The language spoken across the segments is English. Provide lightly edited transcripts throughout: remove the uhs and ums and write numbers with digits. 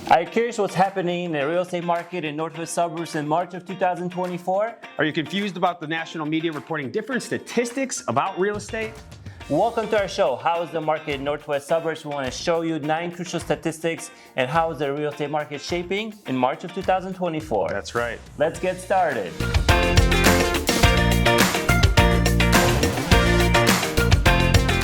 Are you curious what's happening in the real estate market in Northwest Suburbs in March of 2024? Are you confused about the national media reporting different statistics about real estate? Welcome to our show, How is the Market in Northwest Suburbs? We want to show you 9 crucial statistics and how is the real estate market shaping in March of 2024. That's right. Let's get started.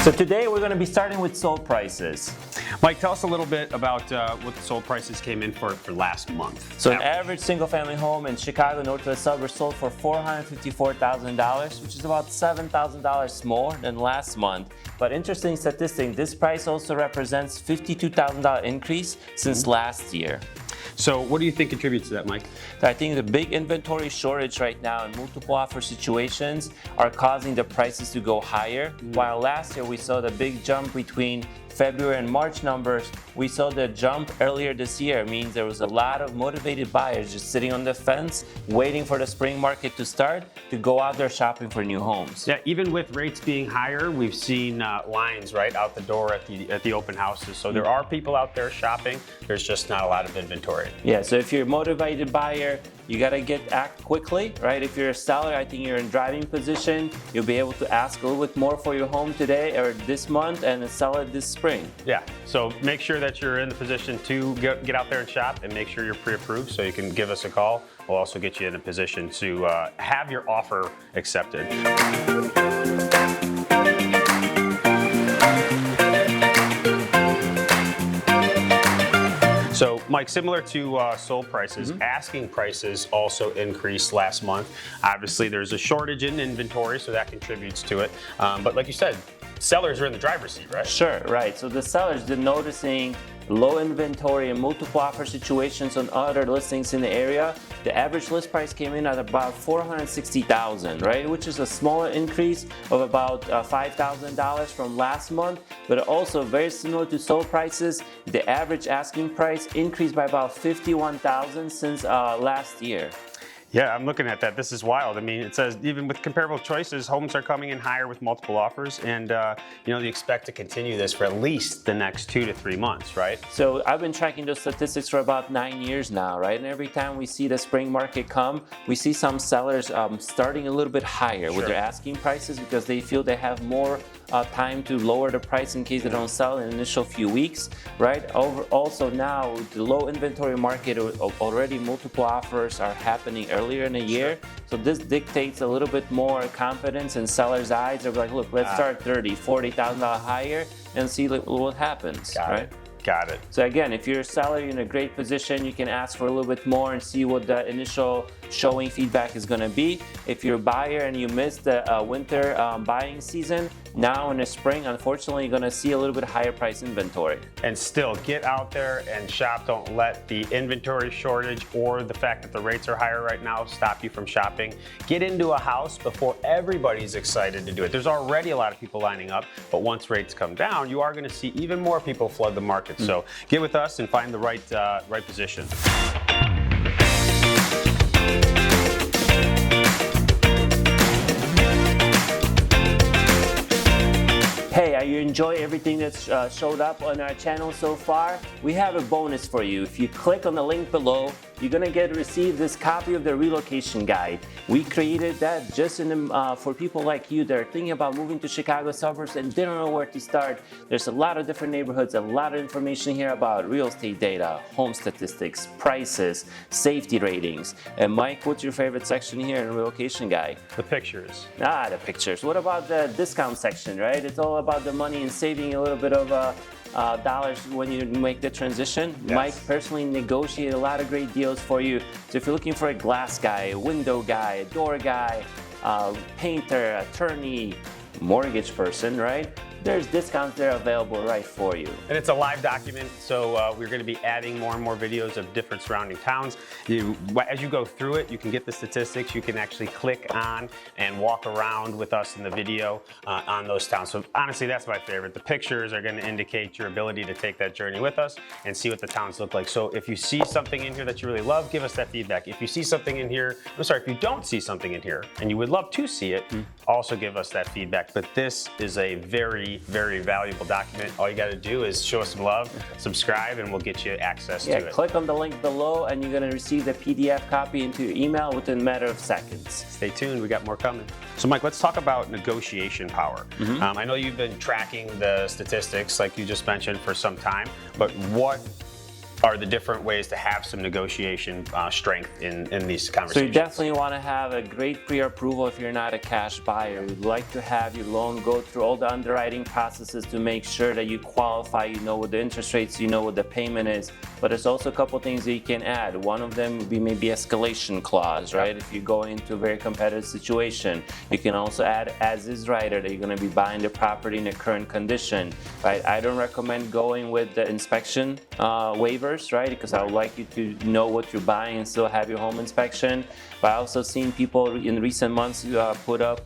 So today we're going to be starting with sold prices. Mike, tell us a little bit about what the sold prices came in for last month. So an average single-family home in Chicago Northwest Suburbs sold for $454,000, which is about $7,000 more than last month. But interesting statistic, this price also represents $52,000 increase since last year. So what do you think contributes to that, Mike? I think the big inventory shortage right now and multiple offer situations are causing the prices to go higher. While last year we saw the big jump between February and March numbers, we saw the jump earlier this year. It means there was a lot of motivated buyers just sitting on the fence, waiting for the spring market to start to go out there shopping for new homes. Yeah, even with rates being higher, we've seen lines right out the door at the open houses. So there are people out there shopping. There's just not a lot of inventory. Yeah, so if you're a motivated buyer, you gotta act quickly, right? If you're a seller, I think you're in driving position. You'll be able to ask a little bit more for your home today or this month and sell it this spring. Yeah, so make sure that you're in the position to get out there and shop, and make sure you're pre-approved so you can give us a call. We'll also get you in a position to have your offer accepted. So, Mike, similar to sold prices, asking prices also increased last month. Obviously, there's a shortage in inventory, so that contributes to it. But like you said, sellers are in the driver's seat, right? Sure, right. So the sellers, they're noticing low inventory and multiple offer situations on other listings in the area. The average list price came in at about $460,000, right? Which is a smaller increase of about $5,000 from last month, but also very similar to sold prices. The average asking price increased by about $51,000 since last year. Yeah, I'm looking at that. This is wild. I mean, it says even with comparable choices, homes are coming in higher with multiple offers, and they expect to continue this for at least the next 2 to 3 months, right? So I've been tracking those statistics for about 9 years now, right? And every time we see the spring market come, we see some sellers starting a little bit higher with their asking prices because they feel they have more time to lower the price in case they don't sell in the initial few weeks, right? Also now, the low inventory market, already multiple offers are happening earlier in the year. So this dictates a little bit more confidence in sellers' eyes. They're like, look, let's start $30,000, $40,000 higher and see what happens, right? Got it. So again, if you're a seller, you're in a great position. You can ask for a little bit more and see what the initial showing feedback is going to be. If you're a buyer and you missed the winter buying season, now in the spring, unfortunately, you're going to see a little bit higher price inventory. And still, get out there and shop. Don't let the inventory shortage or the fact that the rates are higher right now stop you from shopping. Get into a house before everybody's excited to do it. There's already a lot of people lining up, but once rates come down, you are going to see even more people flood the market. So get with us and find the right position. Hey, you enjoy everything that's showed up on our channel so far? We have a bonus for you. If you click on the link below, you're gonna receive this copy of the relocation guide. We created that just for people like you that are thinking about moving to Chicago suburbs and they don't know where to start. There's a lot of different neighborhoods, a lot of information here about real estate data, home statistics, prices, safety ratings. And Mike, what's your favorite section here in the relocation guide? The pictures. The pictures. What about the discount section, right? It's all about the money and saving a little bit of dollars when you make the transition. Yes. Mike personally negotiated a lot of great deals for you. So if you're looking for a glass guy, a window guy, a door guy, painter, attorney, mortgage person, right? There's discounts there available right for you. And it's a live document, so we're going to be adding more and more videos of different surrounding towns. As you go through it, you can get the statistics. You can actually click on and walk around with us in the video on those towns. So honestly, that's my favorite. The pictures are going to indicate your ability to take that journey with us and see what the towns look like. So if you see something in here that you really love, give us that feedback. If you see something in here, if you don't see something in here and you would love to see it, also give us that feedback. But this is a very very, very valuable document. All you got to do is show us some love, subscribe, and we'll get you access to it. Click on the link below and you're going to receive the PDF copy into your email within a matter of seconds. Stay tuned, we got more coming. So Mike, let's talk about negotiation power. I know you've been tracking the statistics like you just mentioned for some time, but what are the different ways to have some negotiation strength in these conversations? So you definitely want to have a great pre-approval if you're not a cash buyer. We'd like to have your loan go through all the underwriting processes to make sure that you qualify, you know what the interest rates, you know what the payment is. But there's also a couple things that you can add. One of them would be maybe escalation clause, right? If you go into a very competitive situation, you can also add as-is rider that you're going to be buying the property in the current condition, right? I don't recommend going with the inspection waiver, right? Because I would like you to know what you're buying and still have your home inspection. But I also seen people in recent months put up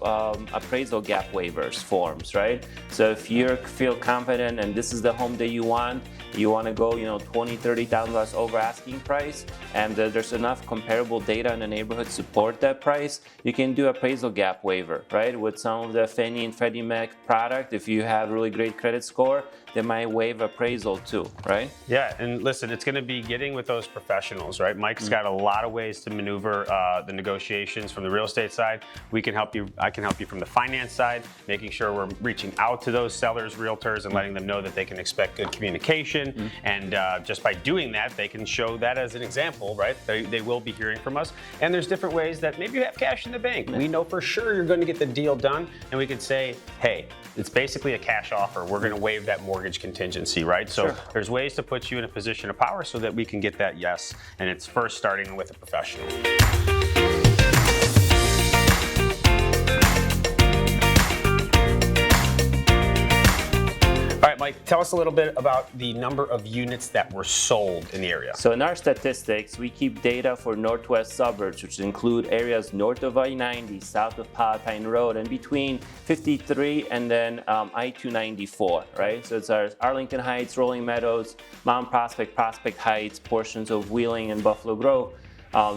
appraisal gap waivers forms, right? So if you feel confident and this is the home that you want to go, $20,000, $30,000 over asking price, and there's enough comparable data in the neighborhood to support that price, you can do appraisal gap waiver, right? With some of the Fannie and Freddie Mac product, if you have really great credit score, they might waive appraisal too, right? Yeah, and listen, it's going to be getting with those professionals, right? Mike's got a lot of ways to maneuver the negotiations from the real estate side. We can help you. I can help you from the finance side, making sure we're reaching out to those sellers, realtors, and letting them know that they can expect good communication. And just by doing that, they can show that as an example, right? They will be hearing from us. And there's different ways that maybe you have cash in the bank. We know for sure you're going to get the deal done, and we could say, hey, it's basically a cash offer. We're going to waive that mortgage contingency, right? So there's ways to put you in a position of power so that we can get that yes, and it's first starting with a professional. All right, Mike, tell us a little bit about the number of units that were sold in the area. So in our statistics, we keep data for Northwest Suburbs, which include areas north of I-90, south of Palatine Road, and between 53 and then I-294, right? So it's our Arlington Heights, Rolling Meadows, Mount Prospect, Prospect Heights, portions of Wheeling and Buffalo Grove.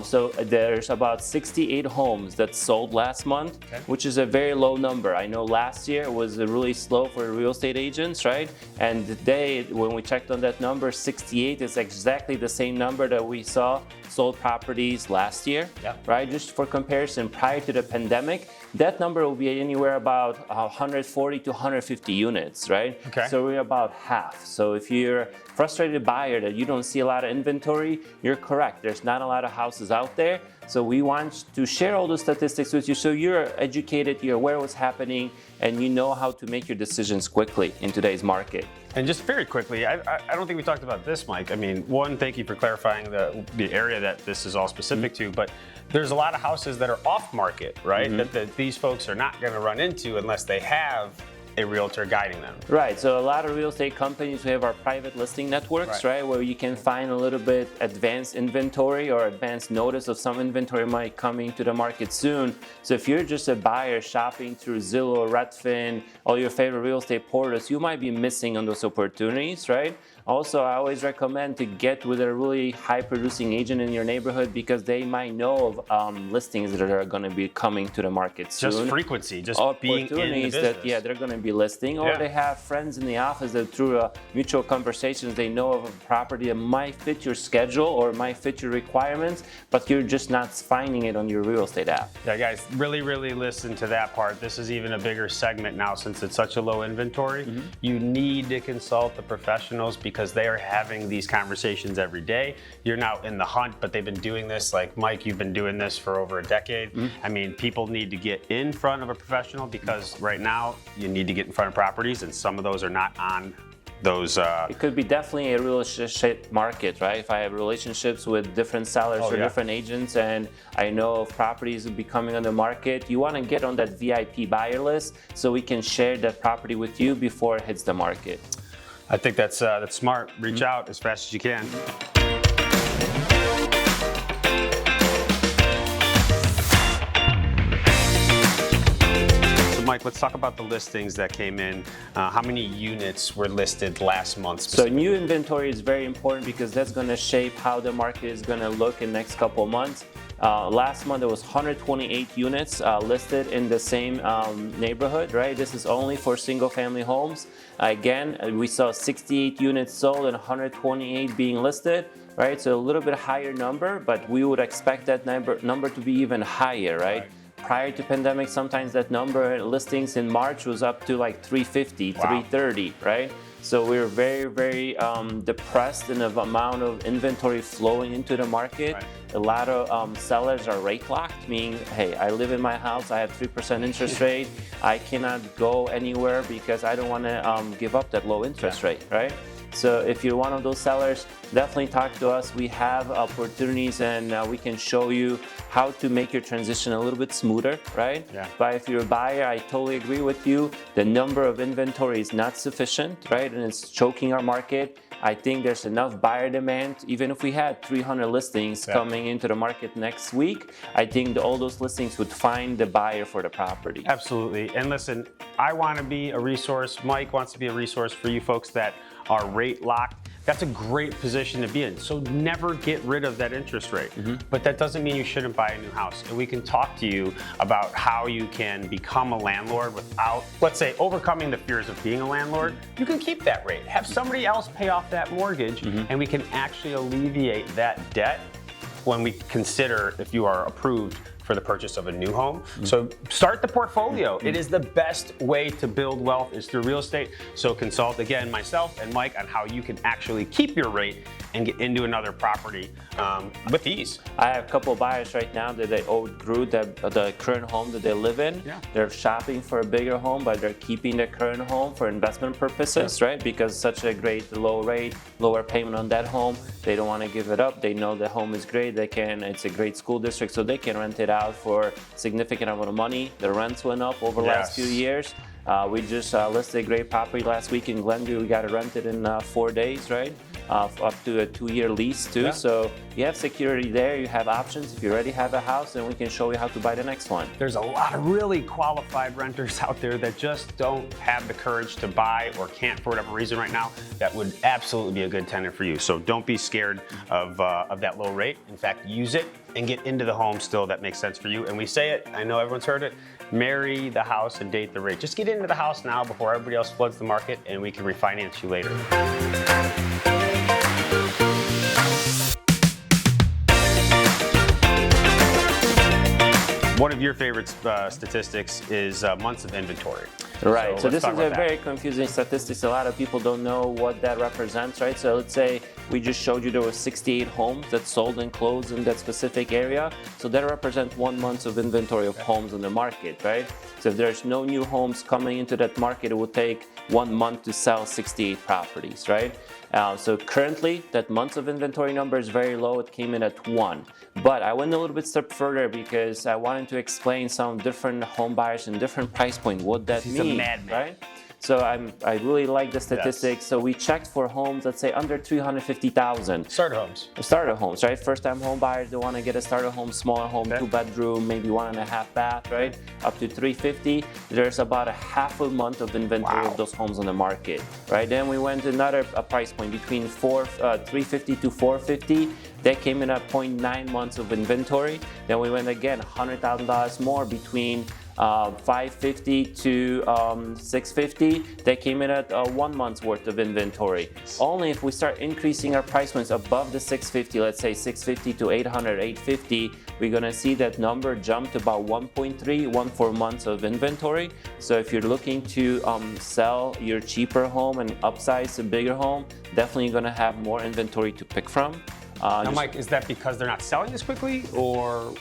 So there's about 68 homes that sold last month, which is a very low number. I know last year was really slow for real estate agents, right? And today, when we checked on that number, 68 is exactly the same number that we saw sold properties last year, right? Just for comparison, prior to the pandemic, that number will be anywhere about 140 to 150 units, right? So we're about half. So if you're a frustrated buyer that you don't see a lot of inventory, you're correct. There's not a lot of houses out there. So we want to share all those statistics with you so you're educated, you're aware of what's happening, and you know how to make your decisions quickly in today's market. And just very quickly, I don't think we talked about this, Mike. I mean, one, thank you for clarifying the area that this is all specific to, but there's a lot of houses that are off market, right? That these folks are not going to run into unless they have a realtor guiding them. Right, so a lot of real estate companies, we have our private listing networks, right, where you can find a little bit advanced inventory or advanced notice of some inventory might coming to the market soon. So if you're just a buyer shopping through Zillow, Redfin, all your favorite real estate portals, you might be missing on those opportunities, right? Also, I always recommend to get with a really high-producing agent in your neighborhood because they might know of listings that are going to be coming to the market soon. Just frequency, just being in the business. That they're going to be listing, or they have friends in the office that through mutual conversations they know of a property that might fit your schedule or might fit your requirements, but you're just not finding it on your real estate app. Yeah, guys, really, really listen to that part. This is even a bigger segment now since it's such a low inventory. You need to consult the professionals because they are having these conversations every day. You're now in the hunt, but they've been doing this, like Mike, you've been doing this for over a decade. I mean, people need to get in front of a professional because right now you need to get in front of properties and some of those are not on those. It could be definitely a real estate market, right? If I have relationships with different sellers or different agents and I know of properties becoming on the market, you want to get on that VIP buyer list so we can share that property with you before it hits the market. I think that's smart. Reach out as fast as you can. So Mike, let's talk about the listings that came in. How many units were listed last month specifically? So new inventory is very important because that's going to shape how the market is going to look in the next couple of months. Last month there was 128 units listed in the same neighborhood, right? This is only for single family homes. Again, we saw 68 units sold and 128 being listed, right? So a little bit higher number, but we would expect that number to be even higher, right? Prior to pandemic, sometimes that number listings in March was up to like 350, 330, right? So we're very, very depressed in the amount of inventory flowing into the market. A lot of sellers are rate locked, meaning, hey, I live in my house, I have 3% interest rate, I cannot go anywhere because I don't want to give up that low interest rate, right? So if you're one of those sellers, definitely talk to us. We have opportunities and we can show you how to make your transition a little bit smoother, right? But if you're a buyer, I totally agree with you. The number of inventory is not sufficient, right? And it's choking our market. I think there's enough buyer demand. Even if we had 300 listings coming into the market next week, I think all those listings would find the buyer for the property. Absolutely. And listen, I want to be a resource. Mike wants to be a resource for you folks that are rate locked. That's a great position to be in. So never get rid of that interest rate. But that doesn't mean you shouldn't buy a new house. And we can talk to you about how you can become a landlord without, let's say, overcoming the fears of being a landlord. You can keep that rate. Have somebody else pay off that mortgage, and we can actually alleviate that debt when we consider if you are approved for the purchase of a new home. So start the portfolio. It is the best way to build wealth is through real estate. So consult again, myself and Mike, on how you can actually keep your rate and get into another property with ease. I have a couple of buyers right now that they outgrew the current home that they live in. They're shopping for a bigger home, but they're keeping the current home for investment purposes, right? Because such a great low rate, lower payment on that home. They don't want to give it up. They know the home is great. It's a great school district, so they can rent it out for significant amount of money. The rents went up over the last few years. We just listed a great property last week in Glenview. We got it rented in 4 days, right? Up to a 2-year lease too. So you have security there, you have options. If you already have a house, then we can show you how to buy the next one. There's a lot of really qualified renters out there that just don't have the courage to buy or can't for whatever reason right now. That would absolutely be a good tenant for you. So don't be scared of that low rate. In fact, use it and get into the home still that makes sense for you. And we say it, I know everyone's heard it, marry the house and date the rate. Just get into the house now before everybody else floods the market, and we can refinance you later. One of your favorite statistics is months of inventory. Right, so this is a very confusing statistic. A lot of people don't know what that represents, right? So let's say we just showed you there were 68 homes that sold and closed in that specific area. So that represents 1 month of inventory of homes in the market, right? So if there's no new homes coming into that market, it will take 1 month to sell 68 properties, right? So currently, that months of inventory number is very low. It came in at 1. But I went a little bit step further because I wanted to explain some different home buyers and different price point, what that means, right? So I really like the statistics. So we checked for homes, let's say under 350,000. Starter homes. Starter homes, right? First-time home buyers, they want to get a starter home, smaller home, 2-bedroom, maybe 1.5 bath, right? Up to 350. There's about a half a month of inventory of those homes on the market, right? Then we went to another price point between 350 to 450. That came in at 0.9 months of inventory. Then we went again $100,000 more between 550 to 650. They came in at 1 month's worth of inventory. Only if we start increasing our price points above the 650, let's say 650 to 800, 850, we're gonna see that number jump to about 1.4 months of inventory. So if you're looking to sell your cheaper home and upsize a bigger home, definitely gonna have more inventory to pick from. Now, Mike, is that because they're not selling as quickly, or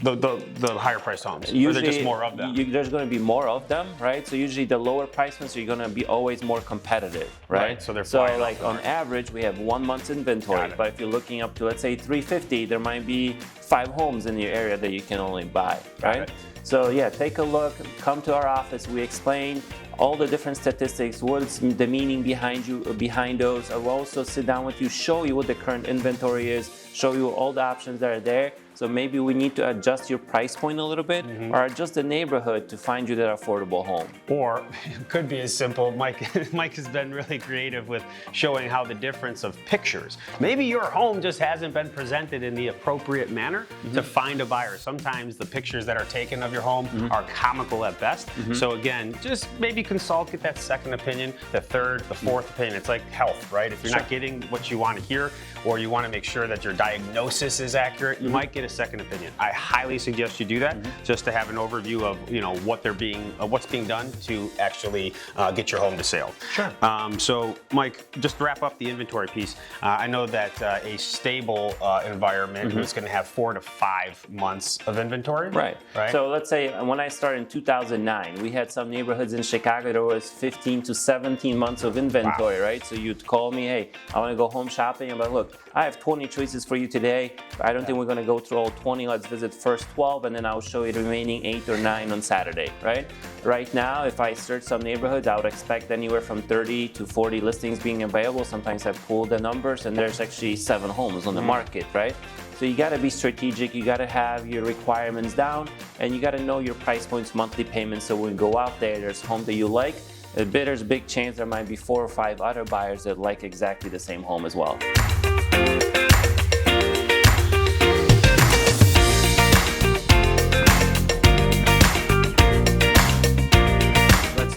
the higher priced homes? Usually, or are there just more of them? There's going to be more of them, right? So usually the lower price ones are going to be always more competitive, right? So they're like on average, we have 1 month's inventory. But if you're looking up to, let's say, 350, there might be 5 homes in your area that you can only buy, right? So yeah, take a look, come to our office. We explain all the different statistics, what's the meaning behind those. I will also sit down with you, show you what the current inventory is, show you all the options that are there, So maybe we need to adjust your price point a little bit or adjust the neighborhood to find you that affordable home. Or it could be as simple, Mike has been really creative with showing how the difference of pictures. Maybe your home just hasn't been presented in the appropriate manner to find a buyer. Sometimes the pictures that are taken of your home are comical at best. So again, just maybe consult, get that second opinion, the third, the fourth opinion. It's like health, right? If you're not getting what you want to hear, or you want to make sure that your diagnosis is accurate, you might get a second opinion. I highly suggest you do that, just to have an overview of what's being done to actually get your home to sale. Sure. So Mike, just to wrap up the inventory piece, I know that a stable environment is going to have 4 to 5 months of inventory. Right. So let's say when I started in 2009, we had some neighborhoods in Chicago, there was 15 to 17 months of inventory, right? So you'd call me, hey, I want to go home shopping. I'm like, look, I have 20 choices for you today. I don't think we're going to go through all 20. Let's visit first 12, and then I'll show you the remaining 8 or 9 on Saturday, right? Right now, if I search some neighborhoods, I would expect anywhere from 30 to 40 listings being available. Sometimes I pull the numbers, and there's actually 7 homes on the market, right? So you got to be strategic. You got to have your requirements down, and you got to know your price points, monthly payments. So when you go out there's a home that you like, there's a big chance there might be 4 or 5 other buyers that like exactly the same home as well.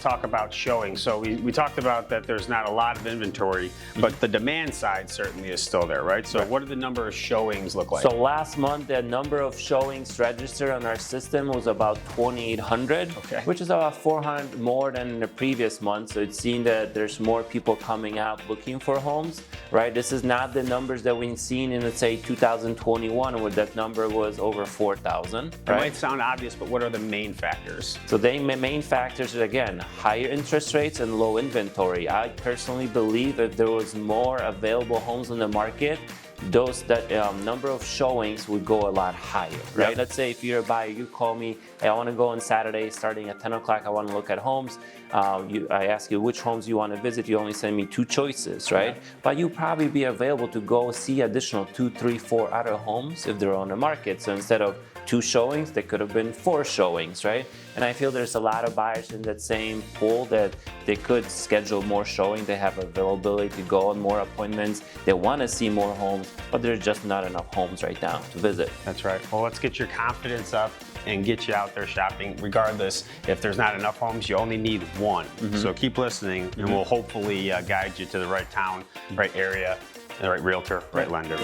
Talk about showing. So we talked about that there's not a lot of inventory, but the demand side certainly is still there, right? So what do the number of showings look like? So last month, the number of showings registered on our system was about 2,800, which is about 400 more than the previous month. So it's seen that there's more people coming out looking for homes, right? This is not the numbers that we've seen in, let's say, 2021, where that number was over 4,000. It might sound obvious, but what are the main factors? So the main factors are, again, higher interest rates and low inventory. I personally believe if there was more available homes on the market, that number of showings would go a lot higher, right? Let's say if you're a buyer, you call me, hey, I want to go on Saturday starting at 10 o'clock, I want to look at homes. I ask you which homes you want to visit, you only send me 2 choices, right? But you'll probably be available to go see additional 2, 3, 4 other homes if they're on the market. So instead of 2 showings, there could have been 4 showings, right? And I feel there's a lot of buyers in that same pool that they could schedule more showing. They have availability to go on more appointments. They want to see more homes, but there's just not enough homes right now to visit. That's right. Well, let's get your confidence up and get you out there shopping. Regardless, if there's not enough homes, you only need 1. So keep listening, and we'll hopefully guide you to the right town, right area, the right realtor, right lender.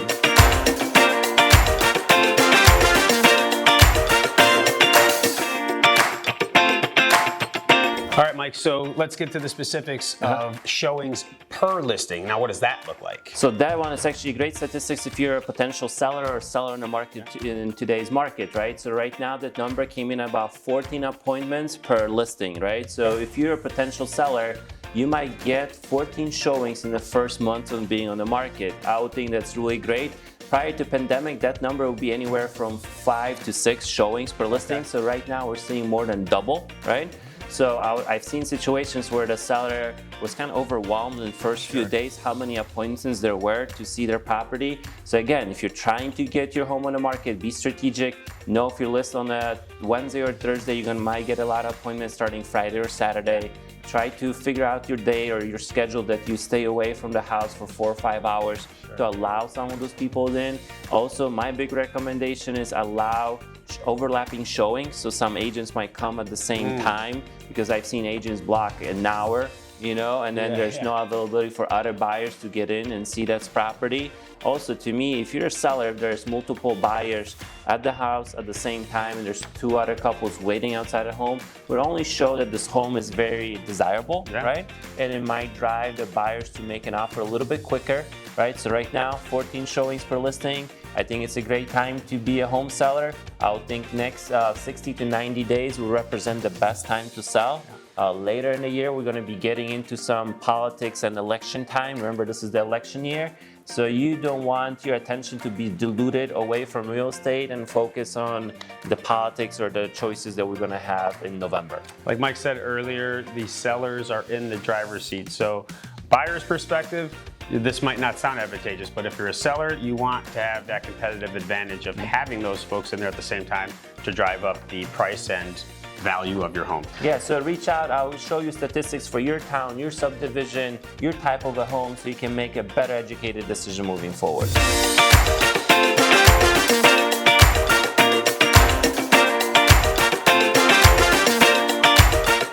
All right, Mike, so let's get to the specifics of showings per listing. Now, what does that look like? So that one is actually great statistics if you're a potential seller or seller in the market in today's market, right? So right now that number came in about 14 appointments per listing, right? So if you're a potential seller, you might get 14 showings in the first month of being on the market. I would think that's really great. Prior to pandemic, that number would be anywhere from 5 to 6 showings per listing. So right now we're seeing more than double, right? So I've seen situations where the seller was kind of overwhelmed in the first few days how many appointments there were to see their property. So again, if you're trying to get your home on the market, be strategic. Know if you list on a Wednesday or Thursday, might get a lot of appointments starting Friday or Saturday. Try to figure out your day or your schedule that you stay away from the house for 4 or 5 hours to allow some of those people in. Also, my big recommendation is allow overlapping showings. So some agents might come at the same time, because I've seen agents block an hour, and then there's no availability for other buyers to get in and see that property. Also, to me, if you're a seller, if there's multiple buyers at the house at the same time and there's 2 other couples waiting outside the home, would only show that this home is very desirable, right? And it might drive the buyers to make an offer a little bit quicker, right? So right now, 14 showings per listing. I think it's a great time to be a home seller. I would think next 60 to 90 days will represent the best time to sell. Later in the year, we're going to be getting into some politics and election time. Remember, this is the election year. So you don't want your attention to be diluted away from real estate and focus on the politics or the choices that we're going to have in November. Like Mike said earlier, the sellers are in the driver's seat. So buyer's perspective, this might not sound advantageous, but if you're a seller, you want to have that competitive advantage of having those folks in there at the same time to drive up the price and value of your home. Yeah, so reach out. I will show you statistics for your town, your subdivision, your type of a home, so you can make a better educated decision moving forward.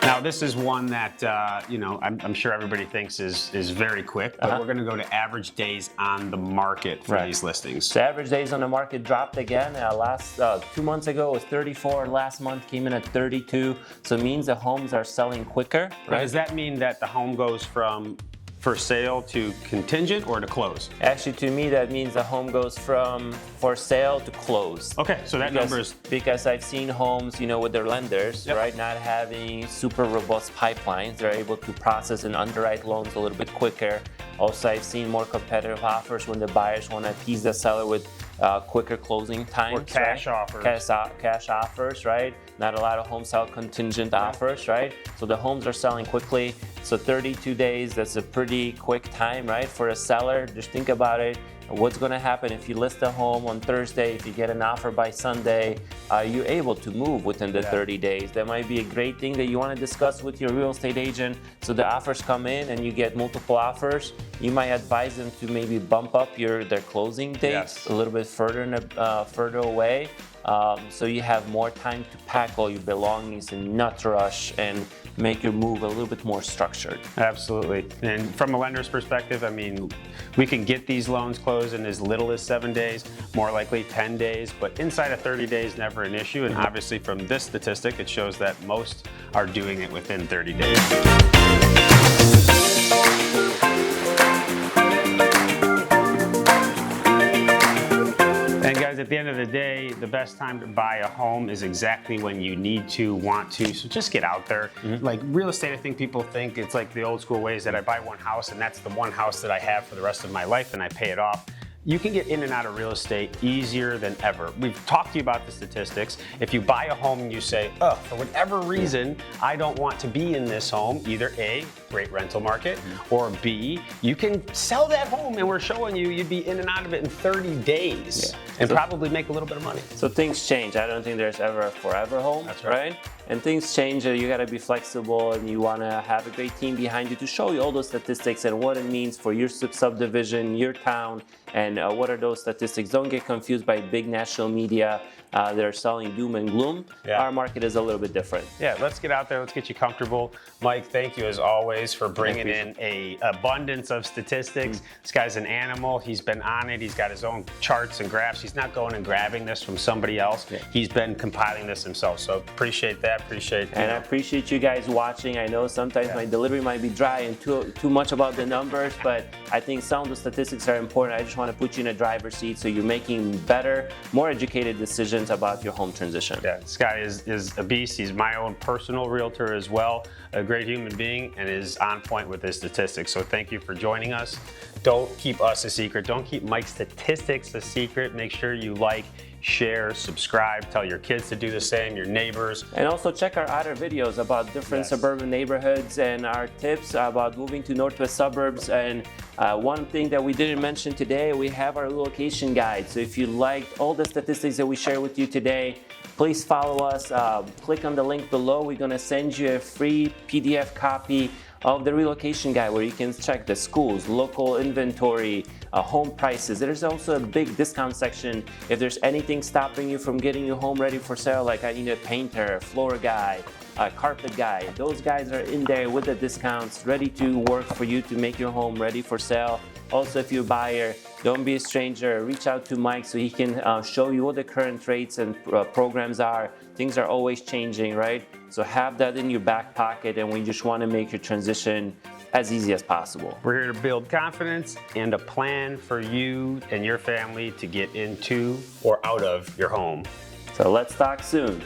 Now, this is one that I'm sure everybody thinks is very quick, but we're going to go to average days on the market for these listings. So average days on the market dropped again. Last 2 months ago it was 34. Last month came in at 32. So it means the homes are selling quicker. Right? Does that mean that the home goes from for sale to contingent or to close? Actually, to me, that means the home goes from for sale to close. Okay, so that number is... Because I've seen homes, with their lenders, right, not having super robust pipelines. They're able to process and underwrite loans a little bit quicker. Also, I've seen more competitive offers when the buyers want to appease the seller with quicker closing times. Or cash offers. Cash offers, right? Not a lot of homes sell contingent offers, right? So the homes are selling quickly. So 32 days, that's a pretty quick time, right? For a seller, just think about it. What's going to happen if you list a home on Thursday, if you get an offer by Sunday, are you able to move within the 30 days? That might be a great thing that you want to discuss with your real estate agent. So the offers come in and you get multiple offers. You might advise them to maybe bump up their closing dates a little bit further away. So you have more time to pack all your belongings and not rush and make your move a little bit more structured. Absolutely. And from a lender's perspective, I mean, we can get these loans closed in as little as 7 days, more likely 10 days, but inside of 30 days, never an issue. And obviously from this statistic, it shows that most are doing it within 30 days. And guys, at the end of the day, the best time to buy a home is exactly when you need to, want to. So just get out there. Like real estate, I think people think it's like the old school ways that I buy one house and that's the one house that I have for the rest of my life and I pay it off. You can get in and out of real estate easier than ever. We've talked to you about the statistics. If you buy a home and you say, for whatever reason, I don't want to be in this home, either A, great rental market, or B, you can sell that home and we're showing you'd be in and out of it in 30 days and probably make a little bit of money. So things change. I don't think there's ever a forever home, That's right? And things change. You got to be flexible and you want to have a great team behind you to show you all those statistics and what it means for your subdivision, your town, and what are those statistics. Don't get confused by big national media. They're selling doom and gloom. Our market is a little bit different. Yeah, let's get out there. Let's get you comfortable. Mike, thank you as always for bringing in an abundance of statistics. This guy's an animal. He's been on it. He's got his own charts and graphs. He's not going and grabbing this from somebody else. He's been compiling this himself. So appreciate that. And I appreciate you guys watching. I know sometimes my delivery might be dry and too much about the numbers, but I think some of the statistics are important. I just want to put you in a driver's seat so you're making better, more educated decisions about your home transition. Yeah, this guy is a beast. He's my own personal realtor as well, a great human being, and is on point with his statistics. So thank you for joining us. Don't keep us a secret. Don't keep Mike's statistics a secret. Make sure you like, share, subscribe, tell your kids to do the same, your neighbors. And also check our other videos about different suburban neighborhoods and our tips about moving to Northwest Suburbs. And one thing that we didn't mention today, we have our relocation guide. So if you liked all the statistics that we share with you today, please follow us. Click on the link below. We're going to send you a free PDF copy of the relocation guide where you can check the schools, local inventory, home prices. There's also a big discount section if there's anything stopping you from getting your home ready for sale, like I need a painter, floor guy, a carpet guy. Those guys are in there with the discounts, ready to work for you to make your home ready for sale. Also, if you're a buyer, don't be a stranger. Reach out to Mike so he can show you what the current rates and programs are. Things are always changing, right? So have that in your back pocket, and we just want to make your transition as easy as possible. We're here to build confidence and a plan for you and your family to get into or out of your home. So let's talk soon.